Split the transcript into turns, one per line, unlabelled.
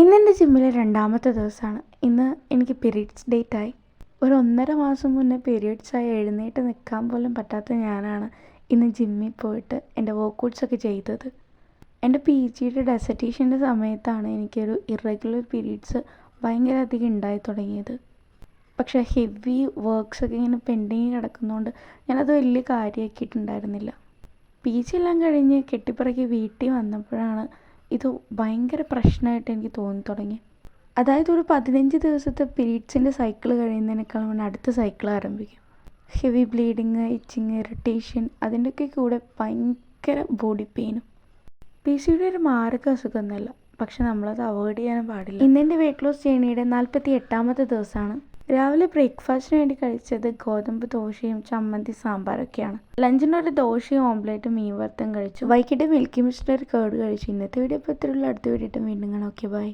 ഇന്നെൻ്റെ ജിമ്മിലെ രണ്ടാമത്തെ ദിവസമാണ്. ഇന്ന് എനിക്ക് പീരീഡ്സ് ഡേറ്റ് ആയി. ഒരു 1.5 മാസം മുന്നേ പീരീഡ്സായി എഴുന്നേറ്റ് നിൽക്കാൻ പോലും പറ്റാത്ത ഞാനാണ് ഇന്ന് ജിമ്മിൽ പോയിട്ട് എൻ്റെ വർക്കൗട്ട്സൊക്കെ ചെയ്തത്. എൻ്റെ പി ജിയുടെ ഡെസർട്ടേഷൻ്റെ സമയത്താണ് എനിക്കൊരു ഇറഗുലർ പീരീഡ്സ് ഭയങ്കര അധികം ഉണ്ടായി തുടങ്ങിയത്. പക്ഷേ ഹെവി വർക്ക്സൊക്കെ ഇങ്ങനെ പെൻഡിങ് കിടക്കുന്നതുകൊണ്ട് ഞാനത് വലിയ കാര്യമാക്കിയിട്ടുണ്ടായിരുന്നില്ല. പി ജി എല്ലാം കഴിഞ്ഞ് കെട്ടിപ്പറക്കി വീട്ടിൽ വന്നപ്പോഴാണ് ഇത് ഭയങ്കര പ്രശ്നമായിട്ട് എനിക്ക് തോന്നി തുടങ്ങി. അതായത് ഒരു 15 ദിവസത്തെ പീരീഡ്സിൻ്റെ സൈക്കിൾ കഴിയുന്നതിനേക്കാൾ മുന്നേ അടുത്ത സൈക്കിൾ ആരംഭിക്കും. ഹെവി ബ്ലീഡിങ്, ഇച്ചിങ്, ഇറിറ്റേഷൻ, അതിൻ്റെയൊക്കെ കൂടെ ഭയങ്കര ബോഡി പെയിനും. പി സി യുടെ ഒരു മാരക അസുഖമൊന്നുമല്ല, പക്ഷെ നമ്മളത് അവോയ്ഡ് ചെയ്യാനും പാടില്ല. ഇന്നെൻ്റെ വെയ്റ്റ് ലോസ് ജേണിയുടെ 48ാമത്തെ ദിവസമാണ്. രാവിലെ ബ്രേക്ക്ഫാസ്റ്റിന് വേണ്ടി കഴിച്ചത് ഗോതമ്പ് ദോശയും ചമ്മന്തി സാമ്പാറൊക്കെയാണ്. ലഞ്ചിനൊരു ദോശയും ഓംലേറ്റും മീൻ വറുത്തും കഴിച്ചു. വൈകിട്ട് മിൽക്കി മിസ്റ്റർ കേട് കഴിച്ചു. ഇന്നത്തെ വീഡിയോ ഇപ്പോൾ ഇത്രയുള്ള. അടുത്ത വീഡിയോ വീണ്ടും കാണാം. Okay, by.